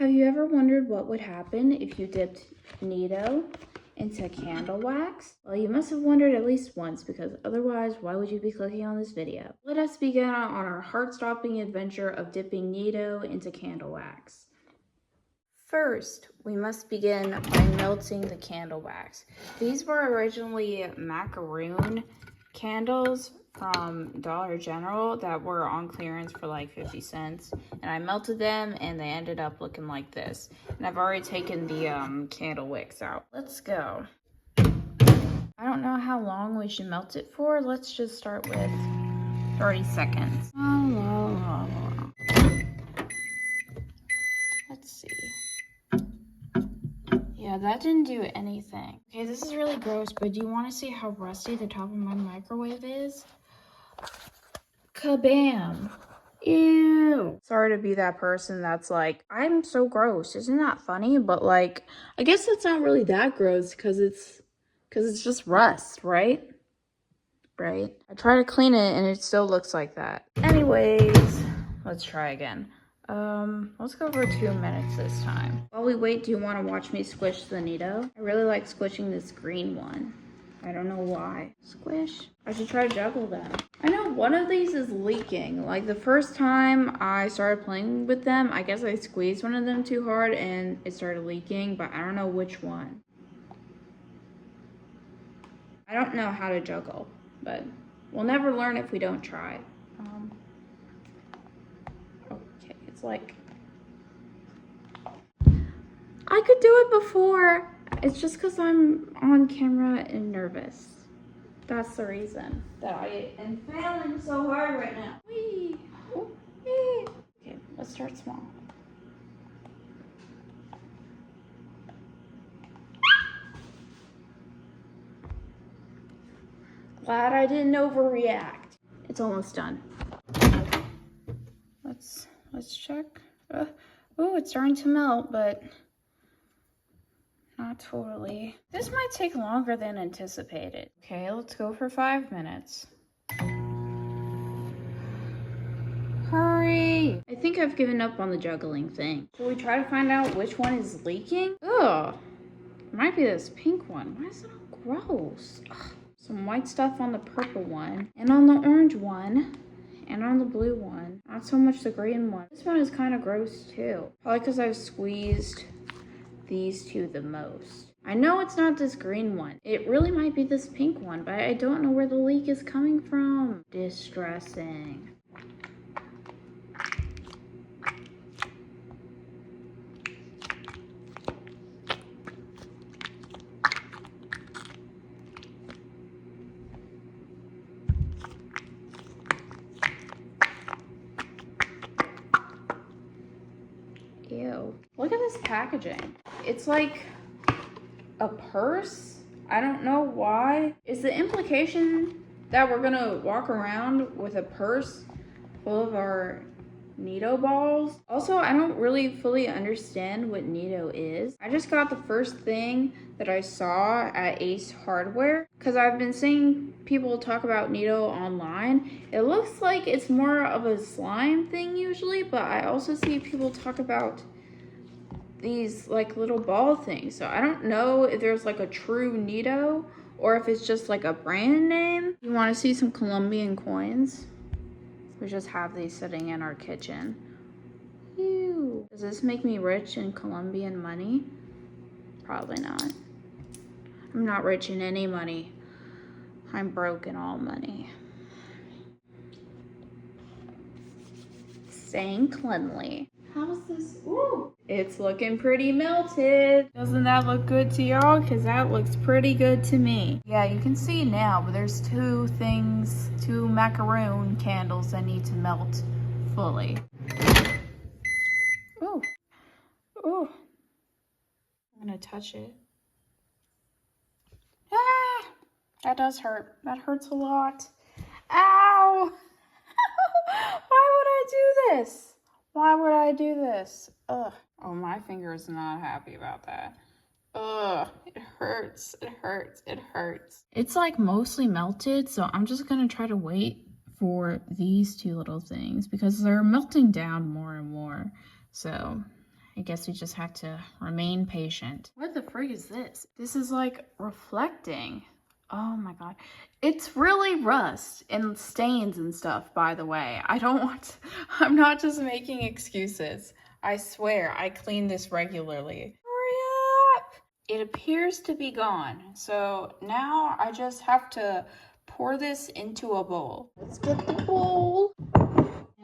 Have you ever wondered what would happen if you dipped needoh into candle wax? Well, you must have wondered at least once, because otherwise, why would you be clicking on this video? Let us begin on our heart-stopping adventure of dipping needoh into candle wax. First, we must begin by melting the candle wax. These were originally macaroon candles from Dollar General that were on clearance for like 50 cents. And I melted them and they ended up looking like this. And I've already taken the candle wicks out. Let's go. I don't know how long we should melt it for. Let's just start with 30 seconds. Let's see. Yeah, that didn't do anything. Okay, this is really gross, but do you want to see how rusty the top of my microwave is? Kabam! Ew! Sorry to be that person that's like, I'm so gross. Isn't that funny? But like, I guess it's not really that gross because it's just rust, right? Right? I try to clean it and it still looks like that. Anyways, let's try again. Let's go for 2 minutes this time. While we wait, do you want to watch me squish the needoh? I really like squishing this green one. I don't know why. Squish. I should try to juggle them. I know one of these is leaking. Like the first time I started playing with them, I guess I squeezed one of them too hard and it started leaking, but I don't know which one. I don't know how to juggle, but we'll never learn if we don't try. Okay, it's like, I could do it before. It's just because I'm on camera and nervous. That's the reason that I am failing so hard right now. Whee! Whee! Okay, let's start small. Glad I didn't overreact. It's almost done. Let's check. Oh, it's starting to melt, but not totally. This might take longer than anticipated. Okay, let's go for 5 minutes. Hurry! I think I've given up on the juggling thing. Shall we try to find out which one is leaking? Ugh, it might be this pink one. Why is it all gross? Ugh. Some white stuff on the purple one, and on the orange one, and on the blue one. Not so much the green one. This one is kind of gross too. Probably because I've squeezed these two the most. I know it's not this green one. It really might be this pink one, but I don't know where the leak is coming from. Distressing. Ew. Look at this packaging. It's like a purse. I don't know why. Is the implication that we're gonna walk around with a purse full of our needoh balls? Also, I don't really fully understand what needoh is. I just got the first thing that I saw at Ace Hardware because I've been seeing people talk about needoh online. It looks like it's more of a slime thing usually, but I also see people talk about these like little ball things. So I don't know if there's like a true needoh or if it's just like a brand name. You want to see some Colombian coins? We just have these sitting in our kitchen. Ew. Does this make me rich in Colombian money? Probably not. I'm not rich in any money. I'm broke in all money. Staying cleanly. How's this? Ooh, it's looking pretty melted. Doesn't that look good to y'all? Because that looks pretty good to me. Yeah, you can see now, but there's two macaroon candles that need to melt fully. Ooh. Ooh. I'm gonna touch it. Ah! That does hurt. That hurts a lot. Ow! Why would I do this? Why would I do this? Ugh. Oh, my finger is not happy about that. Ugh. It hurts. It hurts. It hurts. It's like mostly melted, so I'm just gonna try to wait for these two little things because they're melting down more and more. So I guess we just have to remain patient. What the frig is this? This is like reflecting. Oh my god. It's really rust and stains and stuff, by the way. I don't want to, I'm not just making excuses. I swear, I clean this regularly. Hurry up! It appears to be gone. So now I just have to pour this into a bowl. Let's get the bowl.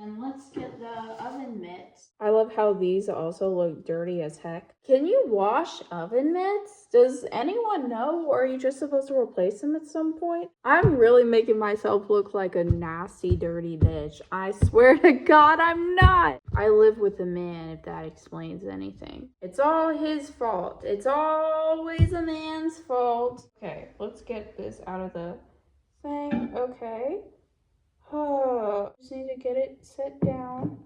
And let's get the oven mitts. I love how these also look dirty as heck. Can you wash oven mitts? Does anyone know, or are you just supposed to replace them at some point? I'm really making myself look like a nasty, dirty bitch. I swear to God, I'm not. I live with a man, if that explains anything. It's all his fault. It's always a man's fault. Okay, let's get this out of the thing. Okay. Oh, just need to get it set down.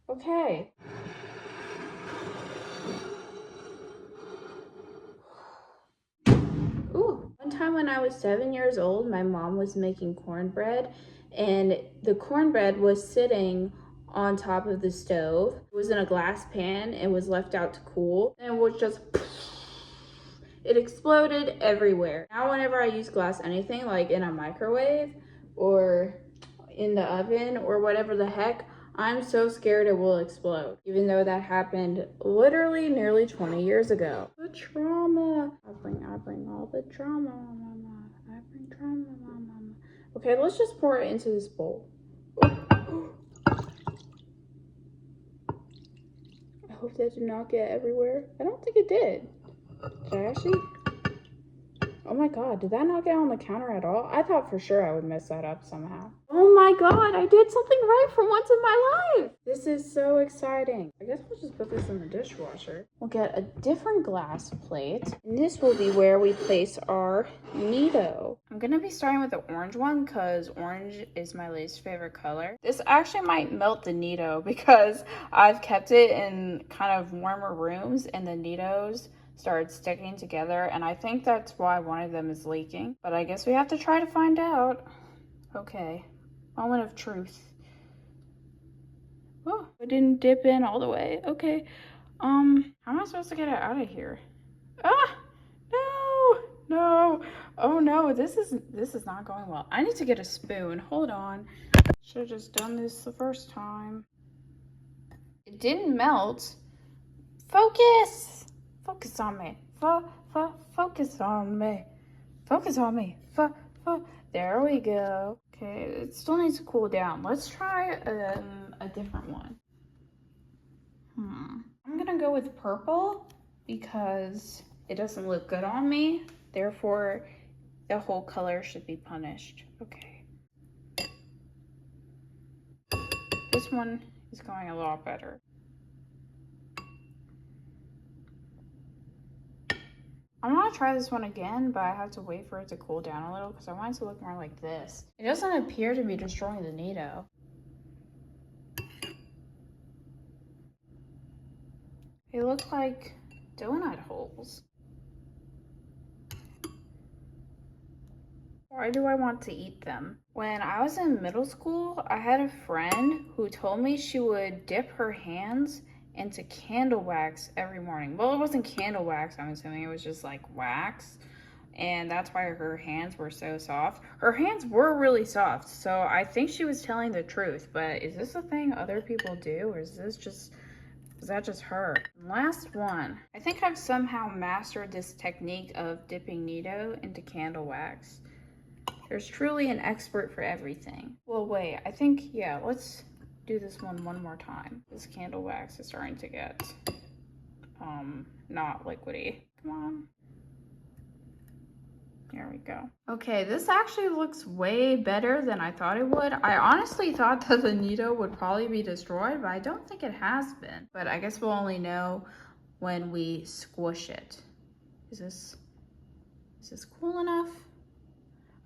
Okay. Ooh. One time when I was 7 years old, my mom was making cornbread, and the cornbread was sitting on top of the stove. It was in a glass pan and was left out to cool, and it was just it exploded everywhere. Now whenever I use glass anything, like in a microwave or in the oven or whatever the heck, I'm so scared it will explode, even though that happened literally nearly 20 years ago. The trauma. I bring all the trauma, mama. I bring trauma, mama. Okay, let's just pour it into this bowl. I hope that did not get everywhere. I don't think it did. Did I actually? Oh my god, did that not get on the counter at all? I thought for sure I would mess that up somehow. Oh my god, I did something right for once in my life! This is so exciting. I guess we'll just put this in the dishwasher. We'll get a different glass plate, and this will be where we place our needoh. I'm gonna be starting with the orange one because orange is my least favorite color. This actually might melt the needoh because I've kept it in kind of warmer rooms and the needohs started sticking together, and I think that's why one of them is leaking. But I guess we have to try to find out. Okay, moment of truth. Oh, I didn't dip in all the way. Okay, how am I supposed to get it out of here? Ah, no. Oh no, this is not going well. I need to get a spoon. Hold on. Should have just done this the first time. It didn't melt. Focus. Focus on me. Focus on me. Focus on me. There we go. Okay, it still needs to cool down. Let's try a different one. I'm gonna go with purple because it doesn't look good on me. Therefore, the whole color should be punished. Okay. This one is going a lot better. I'm gonna try this one again, but I have to wait for it to cool down a little because I want it to look more like this. It doesn't appear to be destroying the needoh. They look like donut holes. Why do I want to eat them? When I was in middle school, I had a friend who told me she would dip her hands into candle wax every morning. Well, it wasn't candle wax, I'm assuming it was just like wax. And that's why her hands were so soft. Her hands were really soft, so I think she was telling the truth. But is this a thing other people do, or is that just her? Last one. I think I've somehow mastered this technique of dipping needoh into candle wax. There's truly an expert for everything. Well, wait, I think, yeah, let's do this one more time. This candle wax is starting to get, not liquidy. Come on. There we go. Okay, this actually looks way better than I thought it would. I honestly thought that the needoh would probably be destroyed, but I don't think it has been. But I guess we'll only know when we squish it. Is this cool enough?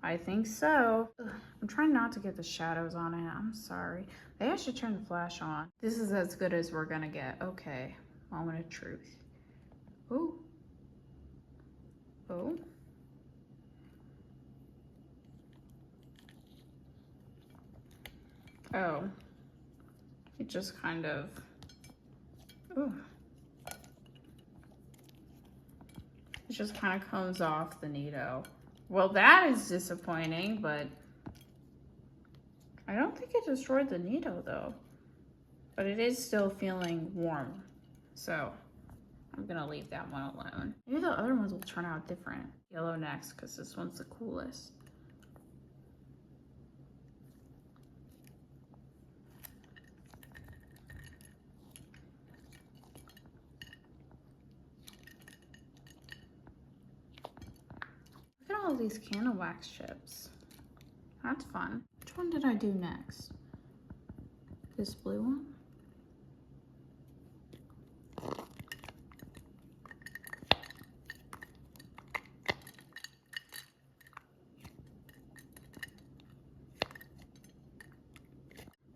I think so. Ugh, I'm trying not to get the shadows on it. I'm sorry. Maybe I should turn the flash on. This is as good as we're gonna get. Okay, moment of truth. Ooh. Oh. Oh. It just kind of, ooh. It just kind of comes off the needoh. Well, that is disappointing, but I don't think it destroyed the needoh though. But it is still feeling warm. So I'm gonna leave that one alone. Maybe the other ones will turn out different. Yellow next, because this one's the coolest. Look at all these candle wax chips. That's fun. Which one did I do next? This blue one?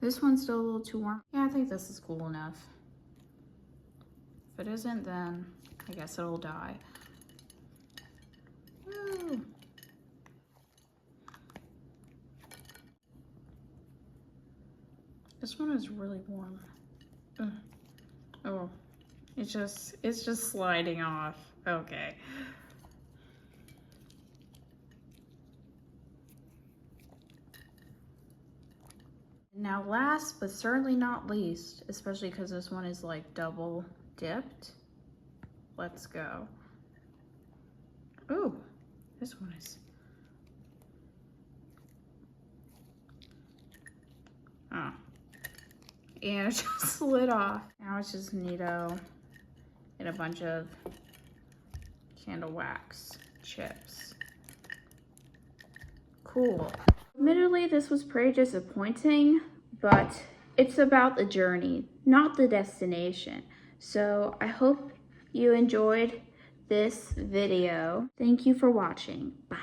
This one's still a little too warm. Yeah, I think this is cool enough. If it isn't, then I guess it'll die. Woo. This one is really warm. Ugh. Oh, it's just sliding off. Okay. Now last but certainly not least, especially because this one is like double dipped. Let's go. Ooh, this one is. Oh. And it just slid off. Now it's just needoh and a bunch of candle wax chips. Cool. Admittedly, this was pretty disappointing, but it's about the journey, not the destination. So I hope you enjoyed this video. Thank you for watching. Bye.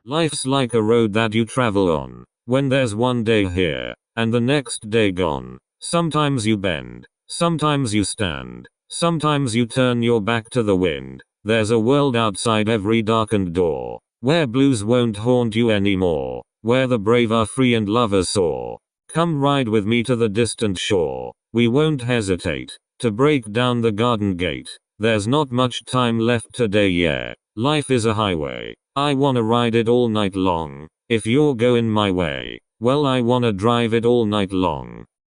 Life's like a road that you travel on. When there's one day here and the next day gone, sometimes you bend, sometimes you stand, sometimes you turn your back to the wind. There's a world outside every darkened door, where blues won't haunt you anymore, where the brave are free and lovers soar. Come ride with me to the distant shore. We won't hesitate to break down the garden gate. There's not much time left today, yeah. Life is a highway. I wanna ride it all night long. If you're going my way, well, I wanna drive it all night long.